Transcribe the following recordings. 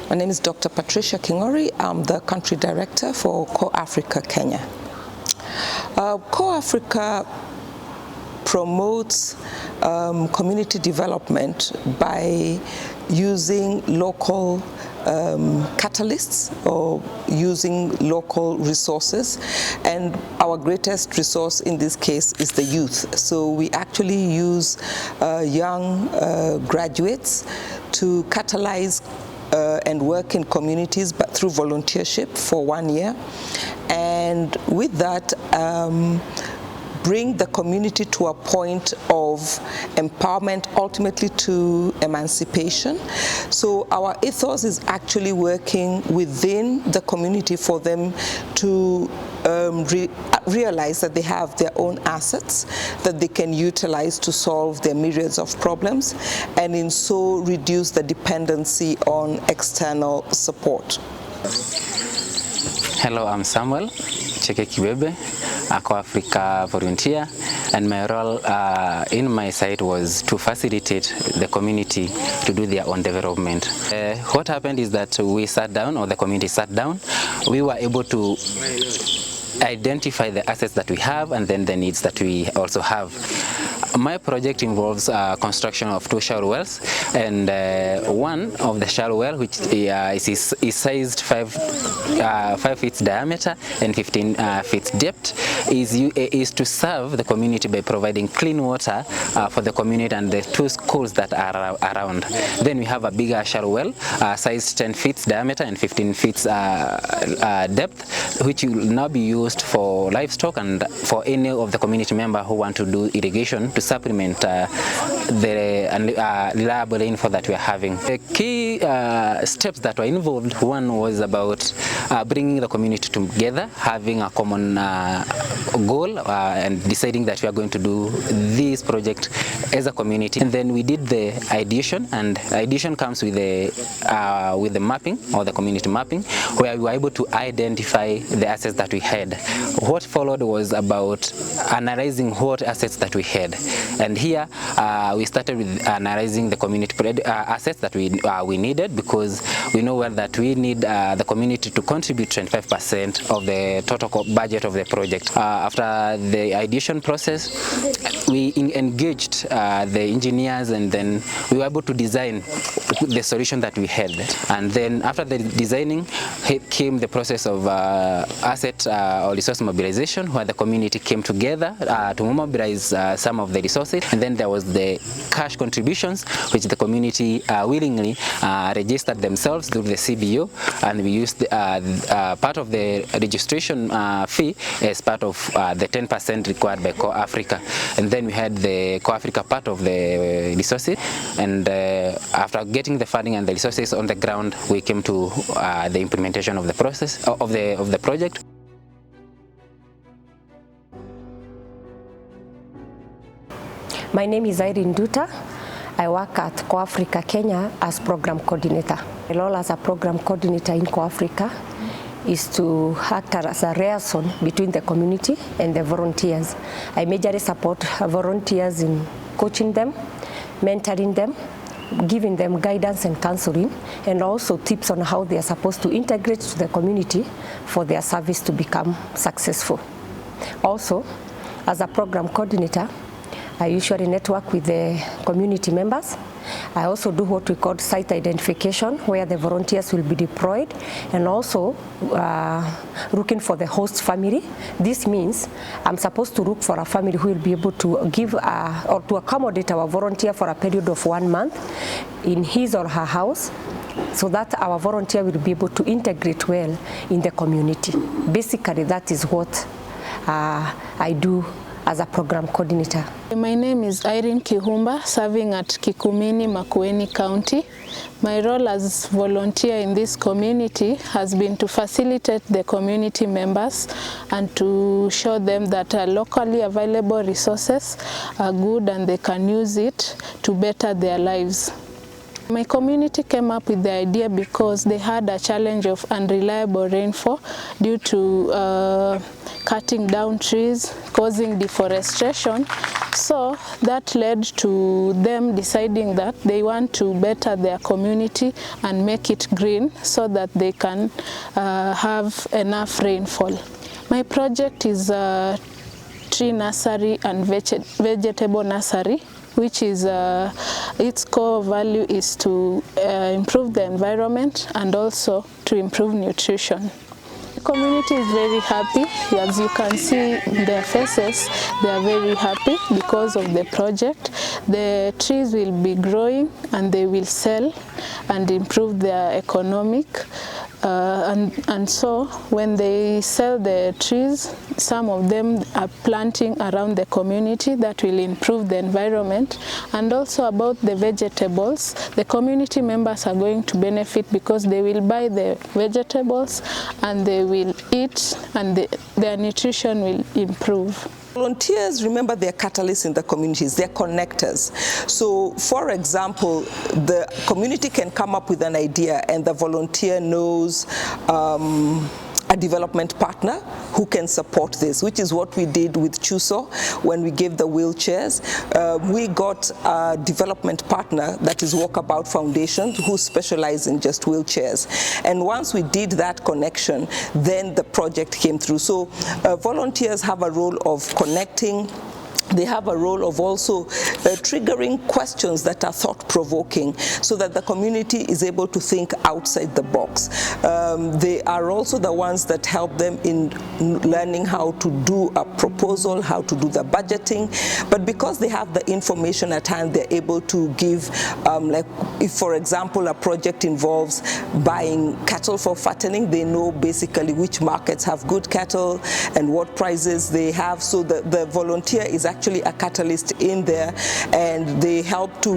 My name is Dr. Patricia Kingori. I'm the Country Director for CorpsAfrica Kenya. CorpsAfrica promotes community development by using local catalysts or using local resources, and our greatest resource in this case is the youth. So we actually use young graduates to catalyze and work in communities, but through volunteership for 1 year, and with that bring the community to a point of empowerment, ultimately to emancipation. So our ethos is actually working within the community for them to realize that they have their own assets that they can utilize to solve their myriads of problems, and in so reduce the dependency on external support. Hello, I'm Samuel Cheke Kibebe, a CorpsAfrica volunteer, and my role in my site was to facilitate the community to do their own development. What happened is that we sat down, or the community sat down, we were able to identify the assets that we have and then the needs that we also have. My project involves construction of 2 shallow wells, and one of the shallow well, which is sized 5 feet diameter and 15 feet depth, is to serve the community by providing clean water for the community and the 2 schools that are around. Then we have a bigger shallow well, sized 10 feet diameter and 15 feet depth, which will now be used for livestock and for any of the community member who want to do irrigation to supplement the reliable rainfall that we are having. The key steps that were involved, one was about bringing the community together, having a common goal, and deciding that we are going to do this project as a community. And then we did the ideation, and ideation comes with the mapping, or the community mapping, where we were able to identify the assets that we had. What followed was about analyzing what assets that we had, and here we started with analyzing the community assets that we needed, because we know well that we need the community to contribute 25% of the total budget of the project. After the ideation process, we engaged the engineers, and then we were able to design the solution that we had. And then after the designing came the process of asset or resource mobilization, where the community came together to mobilize some of the resources, and then there was the cash contributions, which the community willingly registered themselves through the CBO, and we used part of the registration fee as part of the 10% required by CorpsAfrica. And then we had the CorpsAfrica part of the resources, and after getting the funding and the resources on the ground, we came to the implementation of the process of the project. My name is Irene Duta. I work at CorpsAfrica Kenya as program coordinator. My role as a program coordinator in CorpsAfrica is to act as a liaison between the community and the volunteers. I majorly support volunteers in coaching them, mentoring them, giving them guidance and counseling, and also tips on how they are supposed to integrate to the community for their service to become successful. Also, as a program coordinator, I usually network with the community members. I also do what we call site identification, where the volunteers will be deployed, and also looking for the host family. This means I'm supposed to look for a family who will be able to give or to accommodate our volunteer for a period of 1 month in his or her house, so that our volunteer will be able to integrate well in the community. Basically, that is what I do as a program coordinator. My name is Irene Kihumba, serving at Kikumini, Makueni County. My role as volunteer in this community has been to facilitate the community members and to show them that locally available resources are good and they can use it to better their lives. My community came up with the idea because they had a challenge of unreliable rainfall due to cutting down trees, causing deforestation. So that led to them deciding that they want to better their community and make it green so that they can have enough rainfall. My project is a tree nursery and vegetable nursery, which is its core value is to improve the environment and also to improve nutrition. The community is very happy. As you can see in their faces, they are very happy because of the project. The trees will be growing and they will sell and improve their economic. And so when they sell the trees, some of them are planting around the community that will improve the environment. And also about the vegetables, the community members are going to benefit because they will buy the vegetables and they will eat and their nutrition will improve. Volunteers, remember, they're catalysts in the communities, they're connectors. So, for example, the community can come up with an idea and the volunteer knows a development partner who can support this, which is what we did with Chuso when we gave the wheelchairs. We got a development partner, that is Walkabout Foundation, who specialize in just wheelchairs. And once we did that connection, then the project came through. So volunteers have a role of connecting. They have a role of also triggering questions that are thought-provoking so that the community is able to think outside the box. They are also the ones that help them in learning how to do a proposal, how to do the budgeting. But because they have the information at hand, they're able to give, like if, for example, a project involves buying cattle for fattening, they know basically which markets have good cattle and what prices they have. So the volunteer is actually a catalyst in there, and they help to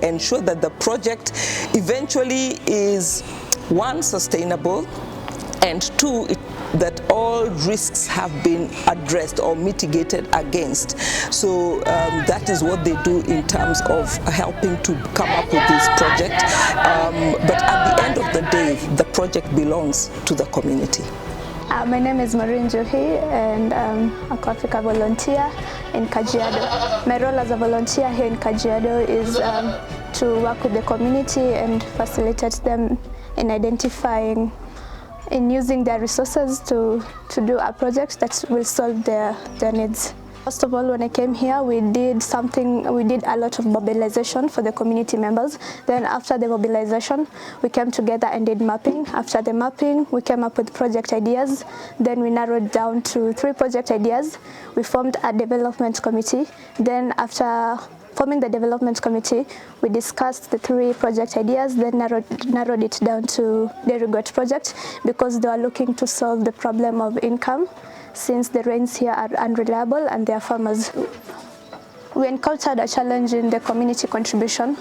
ensure that the project eventually is, one, sustainable, and two, that all risks have been addressed or mitigated against. So that is what they do in terms of helping to come up with this project. But at the end of the day, the project belongs to the community. My name is Maureen Johi, and I'm a CorpsAfrica volunteer in Kajiado. My role as a volunteer here in Kajiado is to work with the community and facilitate them in identifying, in using their resources to do a project that will solve their needs. First of all, when I came here, we did a lot of mobilization for the community members. Then after the mobilization, we came together and did mapping. After the mapping, we came up with project ideas. Then we narrowed down to 3 project ideas. We formed a development committee. Then after forming the development committee, we discussed the 3 project ideas, then narrowed it down to the Rigot project because they are looking to solve the problem of income, since the rains here are unreliable and they are farmers. We encountered a challenge in the community contribution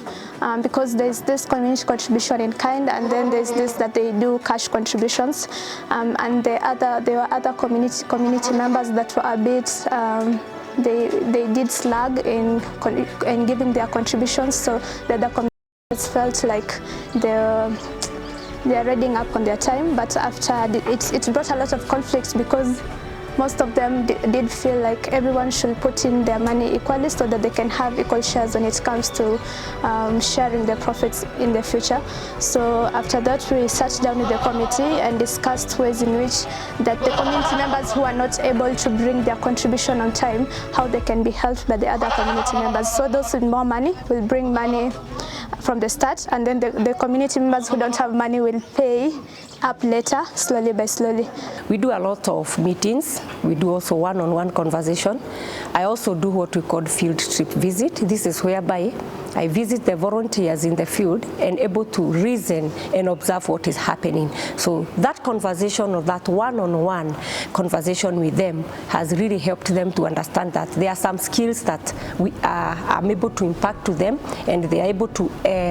because there's this community contribution in kind, and then there's this that they do cash contributions, and there were other community members that were a bit they did slag in giving their contributions, so the other communities felt like they're reading up on their time. But after it brought a lot of conflicts because most of them did feel like everyone should put in their money equally so that they can have equal shares when it comes to sharing the profits in the future. So after that, we sat down with the committee and discussed ways in which that the community members who are not able to bring their contribution on time, how they can be helped by the other community members. So those with more money will bring money from the start, and then the community members who don't have money will pay up later, slowly by slowly. We do a lot of meetings. We do also one-on-one conversation. I also do what we call field trip visit. This is whereby I visit the volunteers in the field and able to reason and observe what is happening. So that conversation or that one-on-one conversation with them has really helped them to understand that there are some skills that I'm able to impact to them, and they are able to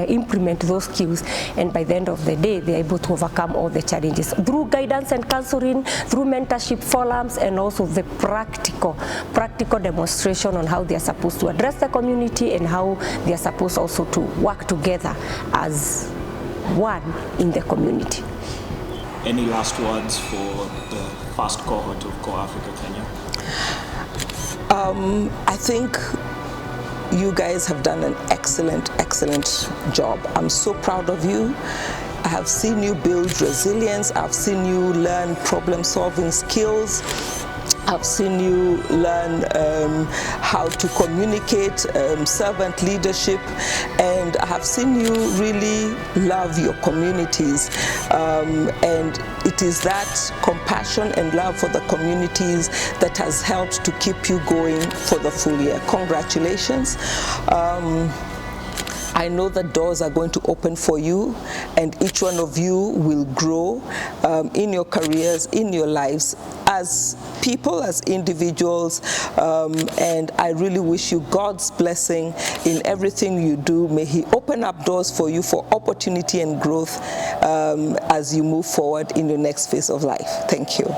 implement those skills, and by the end of the day, they are able to overcome all the challenges through guidance and counseling, through mentorship forums, and also the practical demonstration on how they are supposed to address the community and how they are supposed also to work together as one in the community. Any last words for the first cohort of CorpsAfrica Kenya? I think you guys have done an excellent job. I'm so proud of you. I have seen you build resilience. I've seen you learn problem-solving skills. I've seen you learn how to communicate, servant leadership, and I have seen you really love your communities. And it is that compassion and love for the communities that has helped to keep you going for the full year. Congratulations. I know that doors are going to open for you, and each one of you will grow in your careers, in your lives, as people, as individuals, and I really wish you God's blessing in everything you do. May He open up doors for you for opportunity and growth as you move forward in your next phase of life. Thank you.